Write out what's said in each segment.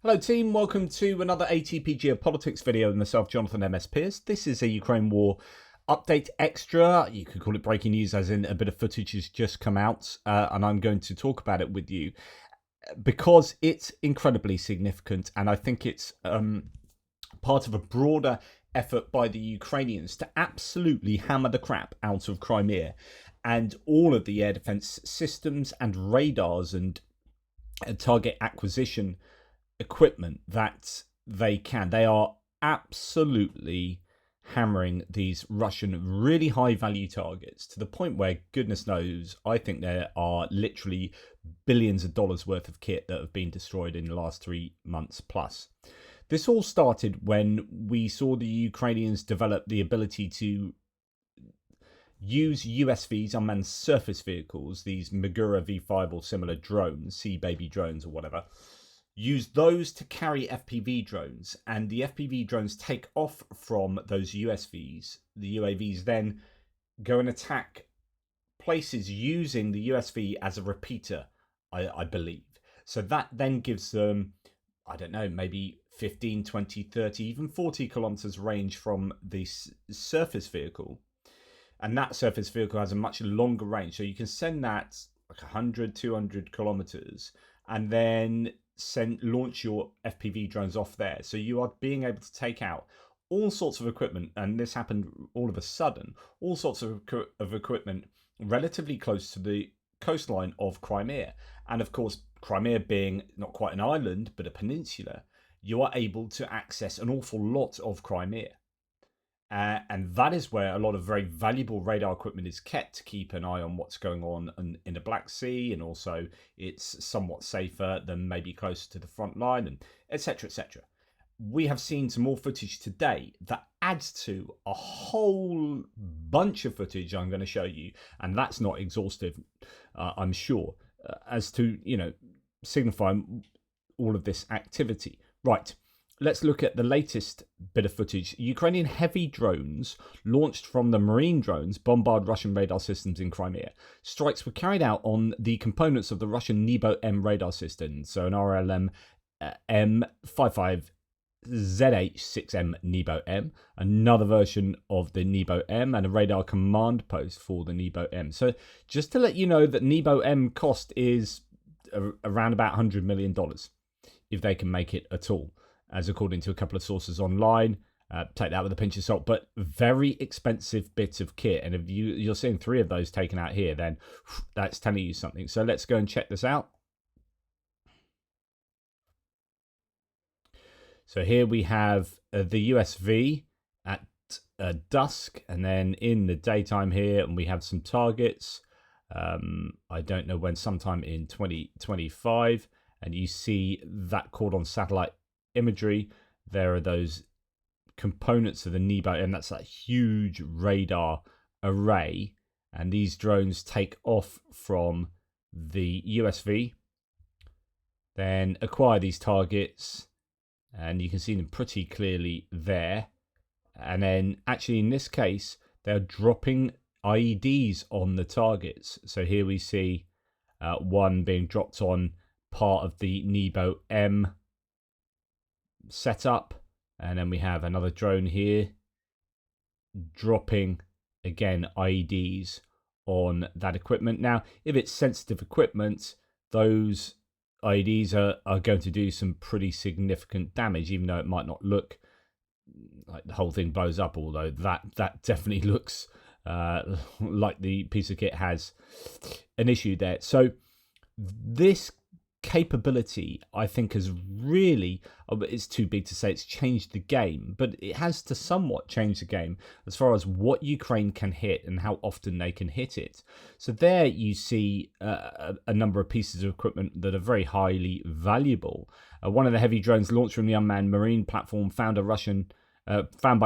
Hello team, welcome to another ATP Geopolitics video with myself, Jonathan MS Pearce. This is a Ukraine war update extra. You could call it breaking news, as in a bit of footage has just come out, and I'm going to talk about it with you because it's incredibly significant, and I think it's part of a broader effort by the Ukrainians to absolutely hammer the crap out of Crimea and all of the air defense systems and radars and target acquisition equipment that they can. They are absolutely hammering these Russian really high value targets to the point where, goodness knows, I think there are literally billions of dollars worth of kit that have been destroyed in the last 3 months plus. This all started when we saw the Ukrainians develop the ability to use USVs, unmanned surface vehicles, these Magura V5 or similar drones, Sea Baby drones or whatever, use those to carry FPV drones, and the FPV drones take off from those USVs. The UAVs then go and attack places using the USV as a repeater, I believe. So that then gives them, I don't know, maybe 15, 20, 30, even 40 kilometers range from the surface vehicle. And that surface vehicle has a much longer range. So you can send that like 100, 200 kilometers and then launch your FPV drones off there. So you are being able to take out all sorts of equipment, and this happened all of a sudden, all sorts of equipment relatively close to the coastline of Crimea. And of course, Crimea being not quite an island, but a peninsula, you are able to access an awful lot of Crimea. And that is where a lot of very valuable radar equipment is kept to keep an eye on what's going on in the Black Sea, and also it's somewhat safer than maybe closer to the front line, and etc. etc. We have seen some more footage today that adds to a whole bunch of footage I'm going to show you, and that's not exhaustive, I'm sure, as to, signify all of this activity. Right. Let's look at the latest bit of footage. Ukrainian heavy drones launched from the marine drones bombard Russian radar systems in Crimea. Strikes were carried out on the components of the Russian Nebo-M radar system, so an RLM M55ZH6M Nebo-M, another version of the Nebo-M, and a radar command post for the Nebo-M. So just to let you know that Nebo-M cost is around about $100 million, if they can make it at all, as according to a couple of sources online. Take that with a pinch of salt, but very expensive bit of kit. And if you're seeing 3 of those taken out here, then that's telling you something. So let's go and check this out. So here we have the USV at dusk, and then in the daytime here, and we have some targets. I don't know when, sometime in 2025, and you see that caught on satellite imagery. There are those components of the Nebo, and that's that huge radar array, and these drones take off from the USV, then acquire these targets, and you can see them pretty clearly there. And then actually in this case they're dropping IEDs on the targets. So here we see one being dropped on part of the Nebo-M setup, and then we have another drone here dropping again IEDs on that equipment. Now, if it's sensitive equipment, those IEDs are going to do some pretty significant damage, even though it might not look like the whole thing blows up, although that definitely looks like the piece of kit has an issue there. So this capability, I think, has really, it's too big to say it's changed the game, but it has to somewhat change the game as far as what Ukraine can hit and how often they can hit it. So there you see a number of pieces of equipment that are very highly valuable. One of the heavy drones launched from the unmanned marine platform found by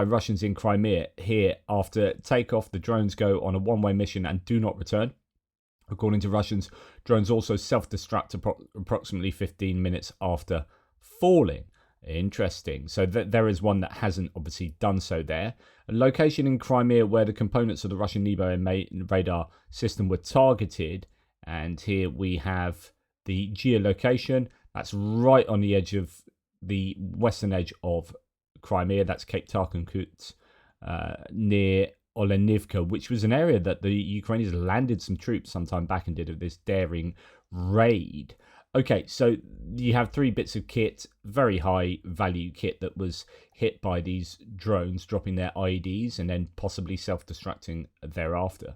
Russians in Crimea. Here, after takeoff, the drones go on a one-way mission and do not return. According to Russians, drones also self-destruct approximately 15 minutes after falling. Interesting. So there is one that hasn't obviously done so there. A location in Crimea where the components of the Russian Nebo-M radar system were targeted. And here we have the geolocation. That's right on the edge of the western edge of Crimea. That's Cape Tarkankut, near Olenivka, which was an area that the Ukrainians landed some troops sometime back and did this daring raid. Okay, so you have 3 bits of kit, very high value kit that was hit by these drones dropping their IEDs and then possibly self-destructing thereafter.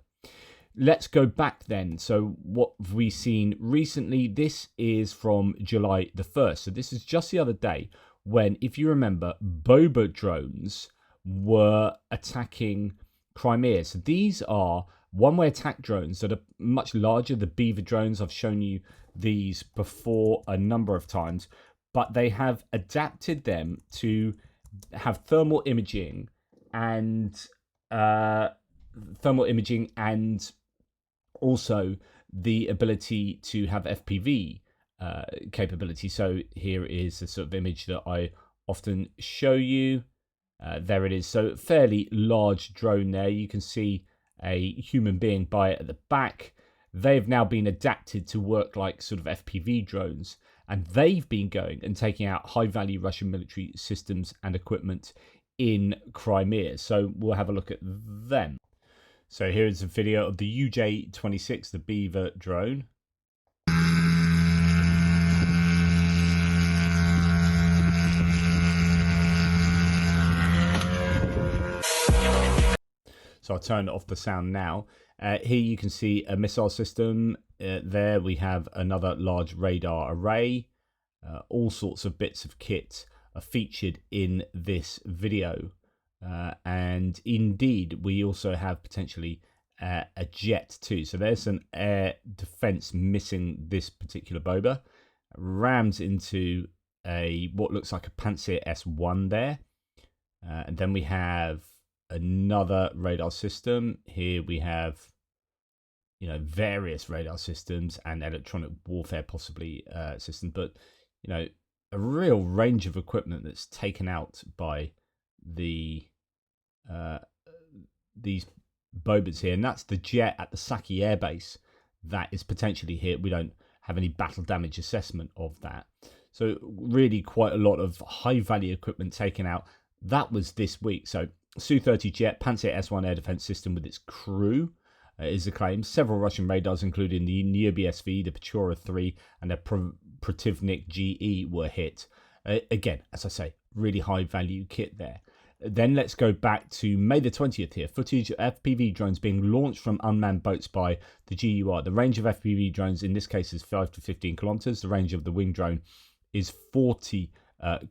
Let's go back then. So what have we seen recently? This is from July the 1st. So this is just the other day when, if you remember, Boba drones were attacking Crimea. So these are one-way attack drones that are much larger. The Beaver drones, I've shown you these before a number of times, but they have adapted them to have thermal imaging and also the ability to have FPV capability. So here is the sort of image that I often show you. There it is. So fairly large drone there. You can see a human being by it at the back. They've now been adapted to work like sort of FPV drones, and they've been going and taking out high-value Russian military systems and equipment in Crimea. So we'll have a look at them. So here is a video of the UJ-26, the Beaver drone. So I'll turn off the sound now. Here you can see a missile system. There we have another large radar array. All sorts of bits of kit are featured in this video. And indeed, we also have potentially a jet too. So there's an air defense missing this particular Boba. Rams into what looks like a Panzer S1 there. And then we have another radar system. Here we have, various radar systems and electronic warfare possibly system, but a real range of equipment that's taken out by these Bobas here, and that's the jet at the Saki Air Base that is potentially hit. We don't have any battle damage assessment of that, so really quite a lot of high value equipment taken out. That was this week. So Su-30 jet, Panzer S1 air defense system with its crew is the claim. Several Russian radars, including the Niobiy-SV, the Pechora 3, and the Protivnik-GE were hit. Again, as I say, really high value kit there. Then let's go back to May the 20th here. Footage of FPV drones being launched from unmanned boats by the GUR. The range of FPV drones in this case is 5 to 15 kilometers. The range of the wing drone is 40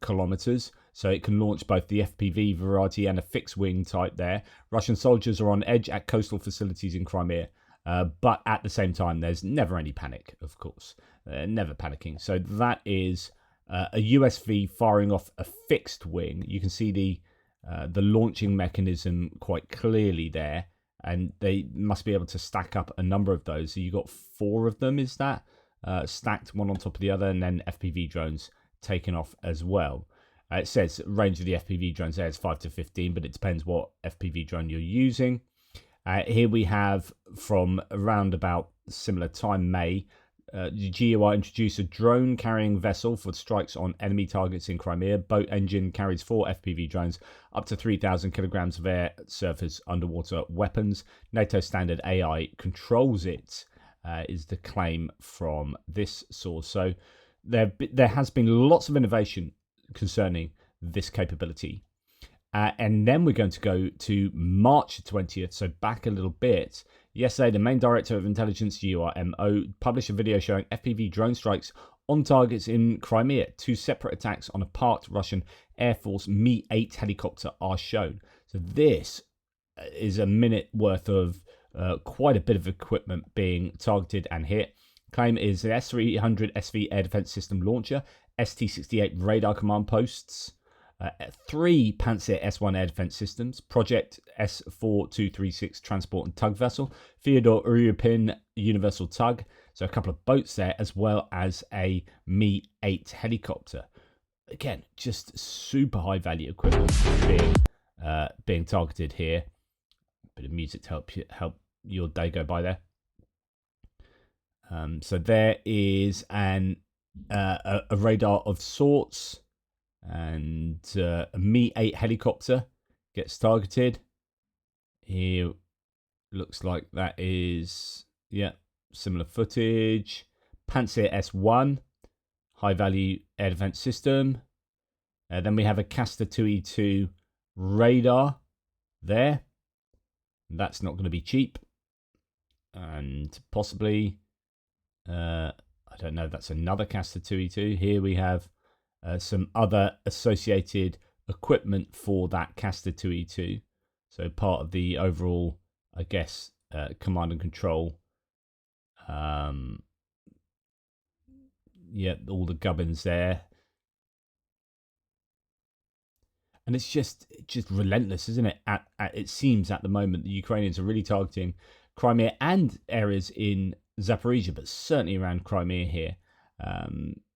kilometers. So it can launch both the FPV variety and a fixed wing type there. Russian soldiers are on edge at coastal facilities in Crimea. But at the same time, there's never any panic, of course. Never panicking. So that is a USV firing off a fixed wing. You can see the launching mechanism quite clearly there. And they must be able to stack up a number of those. So you've got 4 of them, is that? Stacked one on top of the other, and then FPV drones taken off as well. It says range of the FPV drones there is 5 to 15, but it depends what FPV drone you're using. Here we have from around about similar time, May, the GUR introduced a drone carrying vessel for strikes on enemy targets in Crimea. Boat engine carries 4 FPV drones, up to 3,000 kilograms of air surface underwater weapons. NATO standard AI controls it, is the claim from this source. So there has been lots of innovation concerning this capability. And then we're going to go to March 20th, so back a little bit. Yesterday, the Main Directorate of Intelligence, URMO, published a video showing FPV drone strikes on targets in Crimea. 2 separate attacks on a parked Russian Air Force Mi-8 helicopter are shown. So this is a minute worth of quite a bit of equipment being targeted and hit. Claim is the S-300 SV air defense system launcher, ST-68 radar command posts, 3 Panzer S1 air defense systems, Project S-4236 transport and tug vessel, Fyodor Uryupin universal tug, so a couple of boats there, as well as a Mi-8 helicopter. Again, just super high value equipment being targeted here. Bit of music to help your day go by there. So there is a radar of sorts. And a Mi-8 helicopter gets targeted. Here looks like that is, yeah, similar footage. Panzer S1, high value air defense system. Then we have a Caste 2E2 radar there. That's not going to be cheap. And possibly, I don't know, that's another Caste 2E2. Here we have some other associated equipment for that Caste 2E2. So part of the overall, I guess, command and control. Yeah, all the gubbins there. And it's just relentless, isn't it? It seems at the moment the Ukrainians are really targeting Crimea and areas in Zaporizhia, but certainly around Crimea here.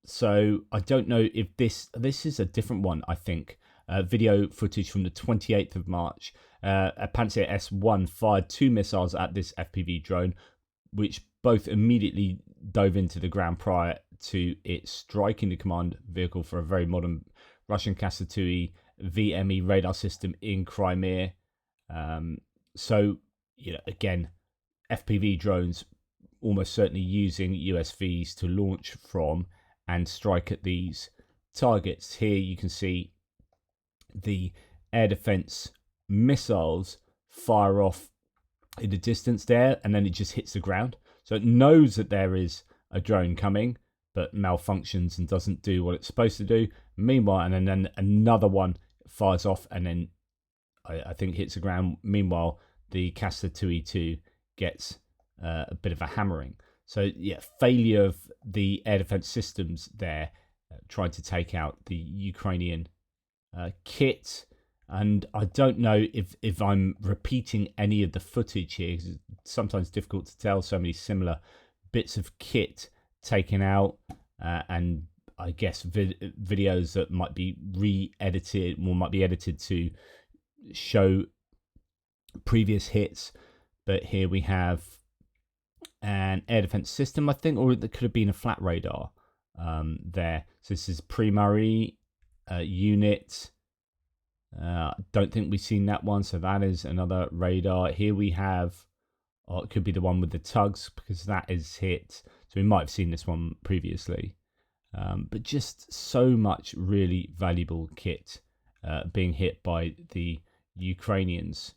So I don't know if this is a different one, I think. Video footage from the 28th of March. A Panzer S1 fired 2 missiles at this FPV drone, which both immediately dove into the ground prior to it striking the command vehicle for a very modern Russian Caste 2E VME radar system in Crimea. So, again, FPV drones almost certainly using USVs to launch from and strike at these targets. Here you can see the air defense missiles fire off in the distance there, and then it just hits the ground. So it knows that there is a drone coming, but malfunctions and doesn't do what it's supposed to do. Meanwhile, and then another one fires off and then I think hits the ground. Meanwhile, the Caste 2E2 gets a bit of a hammering. So yeah, failure of the air defense systems there, trying to take out the Ukrainian kit. And I don't know if I'm repeating any of the footage here, because it's sometimes difficult to tell. So many similar bits of kit taken out, and I guess videos that might be re-edited or might be edited to show previous hits. But here we have an air defense system, I think, or there could have been a flat radar there. So this is Primary unit. Don't think we've seen that one, so that is another radar. Here we have, it could be the one with the tugs, because that is hit. So we might have seen this one previously. But just so much really valuable kit being hit by the Ukrainians.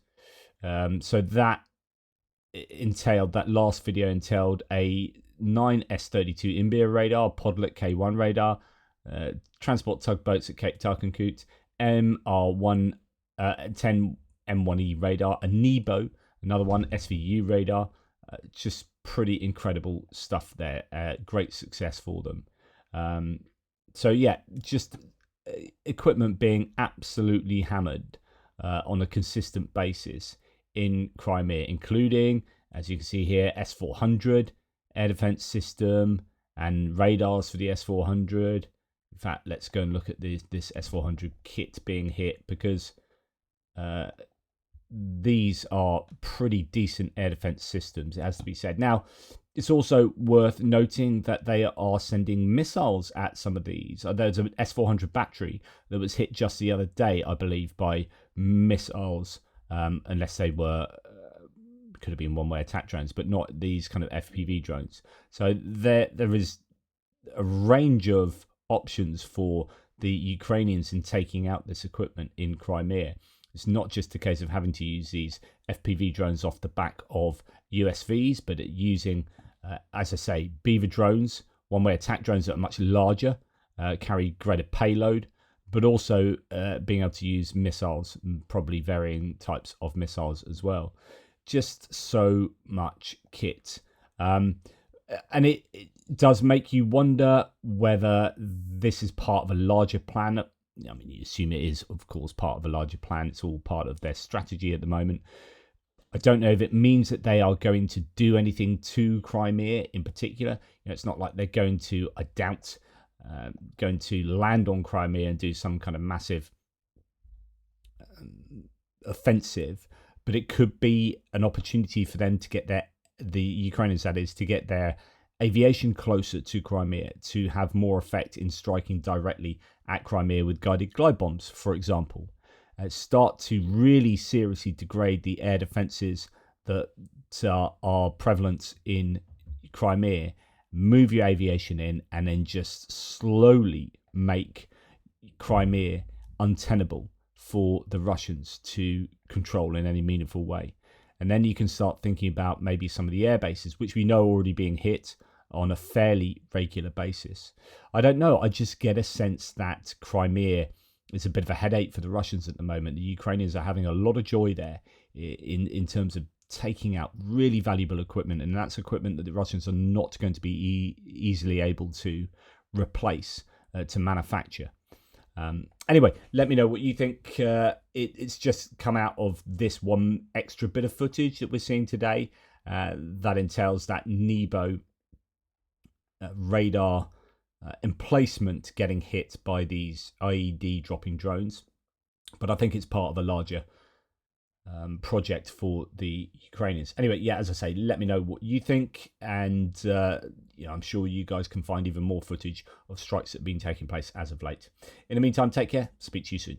So that last video entailed a 9S32 Imbir radar, Podlet K1 radar, transport tugboats at Cape Tarkankut, MR1 10 M1E radar, a Nebo, another one, SVU radar. Just pretty incredible stuff there. Great success for them. So yeah, just equipment being absolutely hammered on a consistent basis in Crimea, including, as you can see here, S400 air defense system and radars for the S400. In fact, let's go and look at this S400 kit being hit, because these are pretty decent air defense systems, it has to be said. Now, it's also worth noting that they are sending missiles at some of these. There's an S400 battery that was hit just the other day, I believe, by missiles, unless they were, could have been one-way attack drones, but not these kind of FPV drones. So there is a range of options for the Ukrainians in taking out this equipment in Crimea. It's not just a case of having to use these FPV drones off the back of USVs, but using, as I say, Beaver drones, one-way attack drones that are much larger, carry greater payload, but also being able to use missiles, probably varying types of missiles as well. Just so much kit. And it does make you wonder whether this is part of a larger plan. I mean, you assume it is, of course, part of a larger plan. It's all part of their strategy at the moment. I don't know if it means that they are going to do anything to Crimea in particular. It's not like they're going to, I doubt, going to land on Crimea and do some kind of massive offensive. But it could be an opportunity for them to get the Ukrainians, that is, to get their aviation closer to Crimea to have more effect in striking directly at Crimea with guided glide bombs, for example. Start to really seriously degrade the air defences that are prevalent in Crimea, move your aviation in, and then just slowly make Crimea untenable for the Russians to control in any meaningful way. And then you can start thinking about maybe some of the air bases, which we know are already being hit on a fairly regular basis. I don't know. I just get a sense that Crimea is a bit of a headache for the Russians at the moment. The Ukrainians are having a lot of joy there in terms of taking out really valuable equipment, and that's equipment that the Russians are not going to be easily able to replace, to manufacture. Anyway, let me know what you think. It's just come out of this one extra bit of footage that we're seeing today that entails that Nebo radar emplacement getting hit by these IED dropping drones. But I think it's part of a larger project for the Ukrainians. Anyway, yeah, as I say, let me know what you think, and I'm sure you guys can find even more footage of strikes that have been taking place as of late. In the meantime, take care. Speak to you soon.